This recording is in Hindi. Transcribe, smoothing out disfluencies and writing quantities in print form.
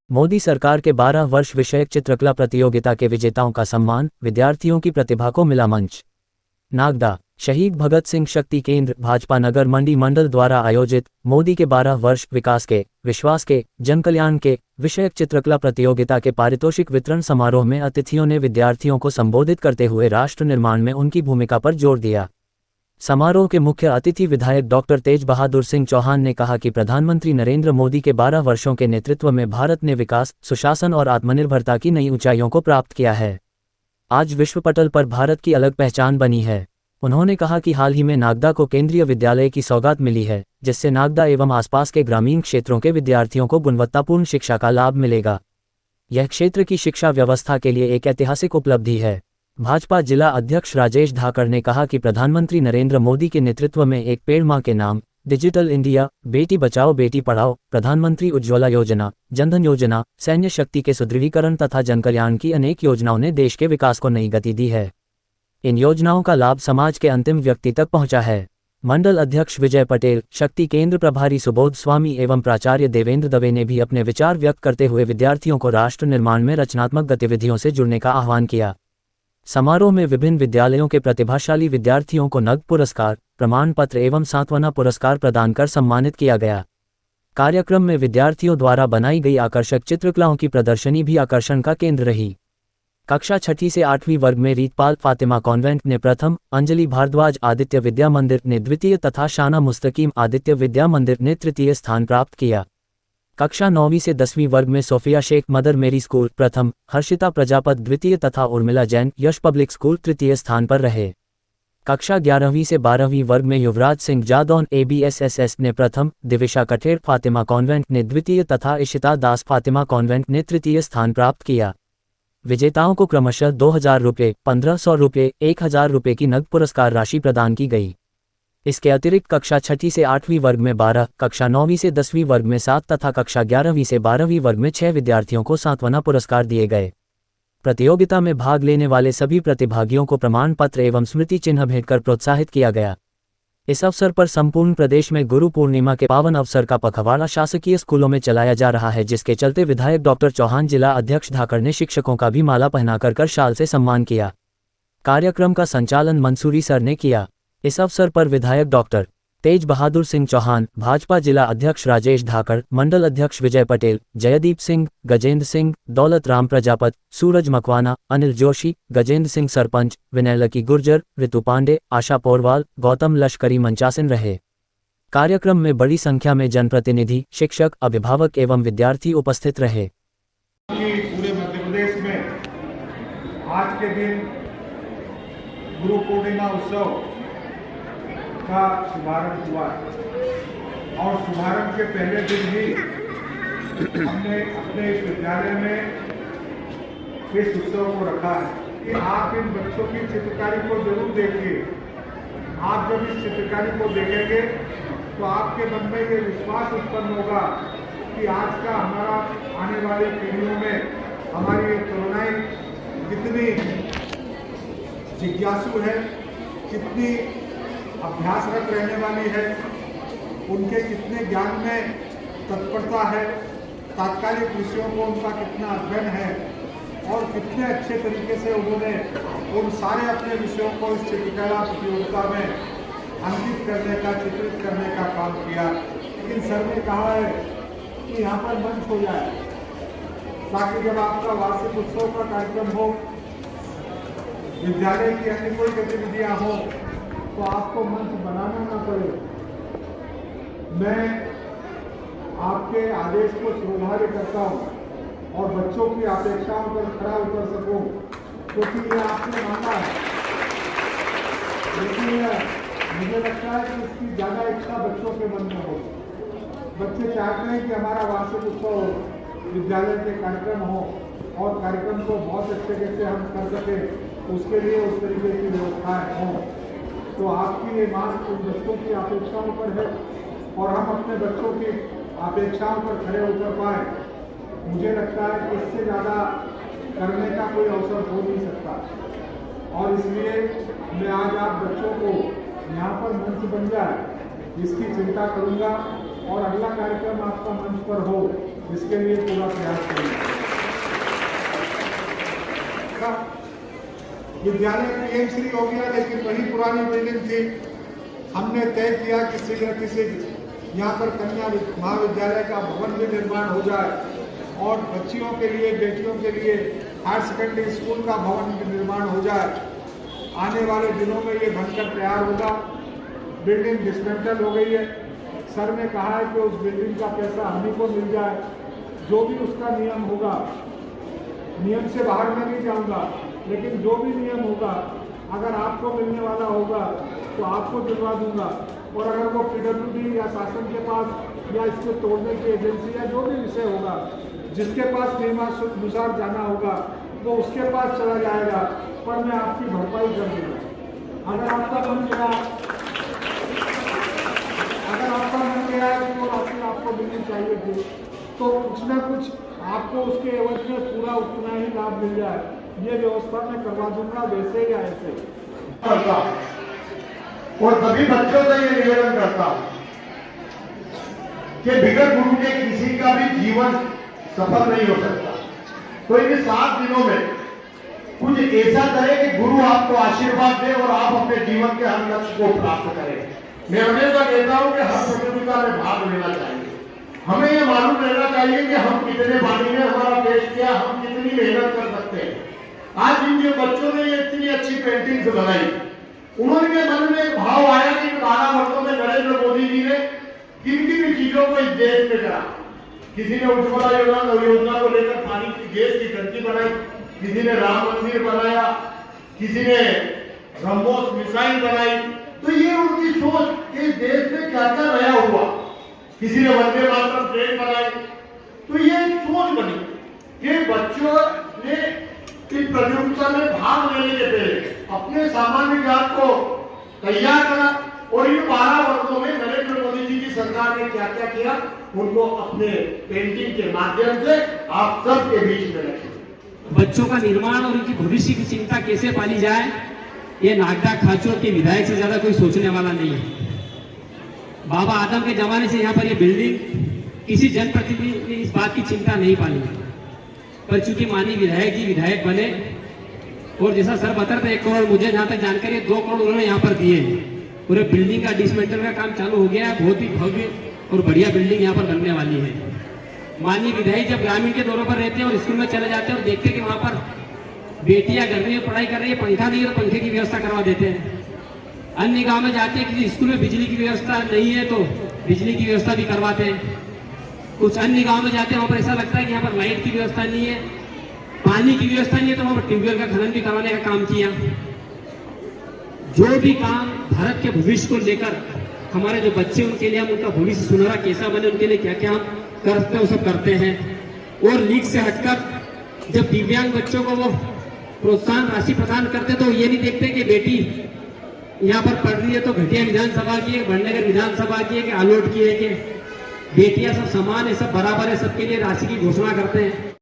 मोदी सरकार के 12 वर्ष विषयक चित्रकला प्रतियोगिता के विजेताओं का सम्मान, विद्यार्थियों की प्रतिभा को मिला मंच। नागदा शहीद भगत सिंह शक्ति केंद्र भाजपा नगर मंडी मंडल द्वारा आयोजित मोदी के 12 वर्ष विकास के, विश्वास के, जनकल्याण के विषयक चित्रकला प्रतियोगिता के पारितोषिक वितरण समारोह में अतिथियों ने विद्यार्थियों को संबोधित करते हुए राष्ट्र निर्माण में उनकी भूमिका पर जोर दिया। समारोह के मुख्य अतिथि विधायक डॉक्टर तेज बहादुर सिंह चौहान ने कहा कि प्रधानमंत्री नरेंद्र मोदी के 12 वर्षों के नेतृत्व में भारत ने विकास, सुशासन और आत्मनिर्भरता की नई ऊंचाइयों को प्राप्त किया है। आज विश्व पटल पर भारत की अलग पहचान बनी है। उन्होंने कहा कि हाल ही में नागदा को केंद्रीय विद्यालय की सौगात मिली है, जिससे नागदा एवं आसपास के ग्रामीण क्षेत्रों के विद्यार्थियों को गुणवत्तापूर्ण शिक्षा का लाभ मिलेगा। यह क्षेत्र की शिक्षा व्यवस्था के लिए एक ऐतिहासिक उपलब्धि है। भाजपा जिला अध्यक्ष राजेश धाकड़ ने कहा कि प्रधानमंत्री नरेंद्र मोदी के नेतृत्व में एक पेड़ मां के नाम, डिजिटल इंडिया, बेटी बचाओ बेटी पढ़ाओ, प्रधानमंत्री उज्ज्वला योजना, जनधन योजना, सैन्य शक्ति के सुदृढ़ीकरण तथा जनकल्याण की अनेक योजनाओं ने देश के विकास को नई गति दी है। इन योजनाओं का लाभ समाज के अंतिम व्यक्ति तक पहुंचा है। मंडल अध्यक्ष विजय पटेल, शक्ति केंद्र प्रभारी सुबोध स्वामी एवं प्राचार्य देवेंद्र दवे ने भी अपने विचार व्यक्त करते हुए विद्यार्थियों को राष्ट्र निर्माण में रचनात्मक गतिविधियों से जुड़ने का आह्वान किया। समारोह में विभिन्न विद्यालयों के प्रतिभाशाली विद्यार्थियों को नगद पुरस्कार, प्रमाण पत्र एवं सांत्वना पुरस्कार प्रदान कर सम्मानित किया गया। कार्यक्रम में विद्यार्थियों द्वारा बनाई गई आकर्षक चित्रकलाओं की प्रदर्शनी भी आकर्षण का केंद्र रही। कक्षा 6ठी से 8वीं वर्ग में रीतपाल फातिमा कॉन्वेंट ने प्रथम, अंजलि भारद्वाज आदित्य विद्या मंदिर ने द्वितीय तथा शाना मुस्तकीम आदित्य विद्या मंदिर ने तृतीय स्थान प्राप्त किया। कक्षा 9वीं से 10वीं वर्ग में सोफिया शेख मदर मेरी स्कूल प्रथम, हर्षिता प्रजापत द्वितीय तथा उर्मिला जैन यश पब्लिक स्कूल तृतीय स्थान पर रहे। कक्षा 11वीं से 12वीं वर्ग में युवराज सिंह जादौन ABSSS ने प्रथम, दिविशा कठेर फातिमा कॉन्वेंट ने द्वितीय तथा इशिता दास फातिमा कॉन्वेंट ने तृतीय स्थान प्राप्त किया। विजेताओं को क्रमशः 2000 रुपये, 1500 रुपये, 1000 रुपये की नगद पुरस्कार राशि प्रदान की गई। इसके अतिरिक्त कक्षा 6ठी से 8वीं वर्ग में 12, कक्षा 9वीं से 10वीं वर्ग में 7 तथा कक्षा 11वीं से 12वीं वर्ग में 6 विद्यार्थियों को सांत्वना पुरस्कार दिए गए। प्रतियोगिता में भाग लेने वाले सभी प्रतिभागियों को प्रमाण पत्र एवं स्मृति चिन्ह भेंट कर प्रोत्साहित किया गया। इस अवसर पर संपूर्ण प्रदेश में गुरु पूर्णिमा के पावन अवसर का पखवाड़ा शासकीय स्कूलों में चलाया जा रहा है, जिसके चलते विधायक डॉक्टर चौहान, जिला अध्यक्ष धाकड़ ने शिक्षकों का भी माला पहनाकर शाल से सम्मान किया। कार्यक्रम का संचालन मंसूरी सर ने किया। इस अवसर पर विधायक डॉक्टर तेज बहादुर सिंह चौहान, भाजपा जिला अध्यक्ष राजेश धाकड़, मंडल अध्यक्ष विजय पटेल, जयदीप सिंह, गजेंद्र सिंह, दौलत राम प्रजापत, सूरज मकवाना, अनिल जोशी, गजेंद्र सिंह सरपंच, विनय लकी गुर्जर, ऋतु पांडे, आशा पोरवाल, गौतम लश्करी मंचासीन रहे। कार्यक्रम में बड़ी संख्या में जनप्रतिनिधि, शिक्षक, अभिभावक एवं विद्यार्थी उपस्थित रहे। पूरे मध्य प्रदेश में आज के दिन गुरु पूर्णिमा उत्सव का शुभारंभ हुआ और शुभारंभ के पहले दिन ही हमने अपने इस विद्यालय में इस उत्सव को रखा है कि आप इन बच्चों की चित्रकारी को जरूर देखिए। आप जब इस चित्रकारी को देखेंगे तो आपके मन में ये विश्वास उत्पन्न होगा कि आज का हमारा आने वाली पीढ़ियों में हमारी तरुणाई कितनी जिज्ञासु है, कितनी अभ्यासरत रहने वाली है, उनके कितने ज्ञान में तत्परता है, तात्कालिक विषयों को उनका कितना अध्ययन है और कितने अच्छे तरीके से उन्होंने उन सारे अपने विषयों को इस चित्रकला प्रतियोगिता में अंकित करने का, चित्रित करने का काम किया। लेकिन सर ने कहा है कि यहाँ पर मंच हो जाए ताकि जब आपका वार्षिक उत्सव का कार्यक्रम हो, विद्यालय की अन्य कोई गतिविधियाँ हो तो आपको मंच बनाना ना पड़े। मैं आपके आदेश को स्वीकार करता हूँ और बच्चों की अपेक्षाओं पर खरा उतर सकूं, क्योंकि ये आपने मांगा है। लेकिन मुझे लगता है कि इसकी ज़्यादा इच्छा बच्चों के मन में हो। बच्चे चाहते हैं कि हमारा वार्षिक उत्सव विद्यालय के कार्यक्रम हो और कार्यक्रम को बहुत अच्छे से हम कर सकें, उसके लिए उस तरीके की व्यवस्थाएँ हों। तो आपकी ये मांग उन बच्चों की अपेक्षाओं पर है और हम अपने बच्चों की अपेक्षाओं पर खड़े उतर पाए। मुझे लगता है कि इससे ज़्यादा करने का कोई अवसर हो नहीं सकता और इसलिए मैं आज आप बच्चों को यहाँ पर मंच बन जाए इसकी चिंता करूँगा और अगला कार्यक्रम आपका मंच पर हो, इसके लिए पूरा प्रयास करेंगे। विद्यालय पीएम श्री हो गया, लेकिन वही पुरानी बिल्डिंग थी। हमने तय किया कि शीघ्र शीघ्र यहाँ पर कन्या महाविद्यालय का भवन भी निर्माण हो जाए और बच्चियों के लिए, बेटियों के लिए हायर सेकेंडरी स्कूल का भवन भी निर्माण हो जाए। आने वाले दिनों में ये बनकर तैयार होगा। बिल्डिंग डिस्मेंटल हो गई है। सर ने कहा है कि उस बिल्डिंग का पैसा हम ही को मिल जाए। जो भी उसका नियम होगा, नियम से बाहर मैं नहीं जाऊंगा, लेकिन जो भी नियम होगा अगर आपको मिलने वाला होगा तो आपको दिलवा दूंगा। और अगर वो पीडब्ल्यूडी या शासन के पास या इसको तोड़ने की एजेंसी या जो भी विषय होगा, जिसके पास नियमानुसार जाना होगा वो उसके पास चला जाएगा, पर मैं आपकी भरपाई कर दूंगा। अगर आपका मन गया तो राशि आपको मिलनी चाहिए थी, तो कुछ ना कुछ आपको उसके एवज में पूरा उतना ही लाभ मिल जाए, ये व्यवस्था मैं करवा दूंगा, वैसे या ऐसे। और सभी बच्चों से ये निवेदन करता हूं कि बिगड़ गुरु के किसी का भी जीवन सफल नहीं हो सकता। तो इन 7 दिनों में कुछ ऐसा करें कि गुरु आपको आशीर्वाद दे और आप अपने जीवन के हर लक्ष्य को प्राप्त करें। मैं हमेशा कहता हूं कि हर प्रतियोगिता में भाग लेना चाहिए। हमें यह मालूम रहना चाहिए कि हम कितने पानी में हमारा देश क्या, हम कितनी मेहनत कर सकते हैं। आज इन जो बच्चों ने ये इतनी अच्छी पेंटिंग्स बनाई, उन्होंने मन में भाव आया कि 12 वर्षों में नरेंद्र मोदी जी ने किन किन चीजों को इस देश में करा। किसी ने उज्ज्वला योजना को लेकर पानी की गैस की टंकी बनाई, किसी ने राम मंदिर बनाया, किसी ने ब्रह्मोस मिसाइल बनाई। तो ये उनकी सोच कि देश में क्या क्या नया हुआ। किसी ने वंदे मातरम ट्रेन बनाई। तो ये सोच बनी कि बच्चों ने इस प्रतियोगिता में भाग लेने के पहले अपने सामान्य ज्ञान को तैयार करा और इन 12 वर्षों में नरेंद्र मोदी जी की सरकार ने क्या क्या किया उनको अपने पेंटिंग के माध्यम से आप सबके बीच में रखें। बच्चों का निर्माण और उनकी भविष्य की चिंता कैसे पाली जाए, ये नागदा खाचोर के विधायक से ज्यादा कोई सोचने वाला नहीं है। बाबा आदम के जमाने से यहाँ पर ये बिल्डिंग किसी जनप्रतिनिधि ने इस बात की चिंता नहीं पाली, पर चूंकि माननीय विधायक जी विधायक बने और जैसा सर बता रहे थे 1 करोड़, मुझे जहां तक जानकारी है 2 करोड़ उन्होंने यहाँ पर दिए। पूरे बिल्डिंग का डिसमेंटल का काम चालू हो गया है। बहुत ही भव्य और बढ़िया बिल्डिंग यहाँ पर बनने वाली है। माननीय विधायक जब ग्रामीण के दौरों पर रहते हैं और स्कूल में चले जाते हैं और देखते हैं कि वहां पर बेटियां गर्मी में पढ़ाई कर रही है, पंखा नहीं है तो पंखे की व्यवस्था करवा देते हैं। अन्य गांव में जाते हैं, किसी स्कूल में बिजली की व्यवस्था नहीं है तो बिजली की व्यवस्था भी करवाते हैं। कुछ अन्य गांव में जाते हैं, वहां पर ऐसा लगता है कि यहाँ पर लाइट की व्यवस्था नहीं है, पानी की व्यवस्था नहीं है, तो वहां पर ट्यूबवेल का खनन भी करवाने का काम किया। जो भी काम भारत के भविष्य को लेकर, हमारे जो बच्चे उनके लिए हम उनका भविष्य सुनहरा कैसा बने, उनके लिए क्या क्या हम करते हैं वो सब करते हैं। और लीग से हटकर जब दिव्यांग बच्चों को वो प्रोत्साहन राशि प्रदान करते तो ये नहीं देखते कि बेटी यहाँ पर पढ़ रही है तो घटिया विधानसभा की है, भटनगर विधानसभा की है कि आलोट की है, कि बेटियां सब समान है, सब बराबर है, सबके लिए राशि की घोषणा करते हैं।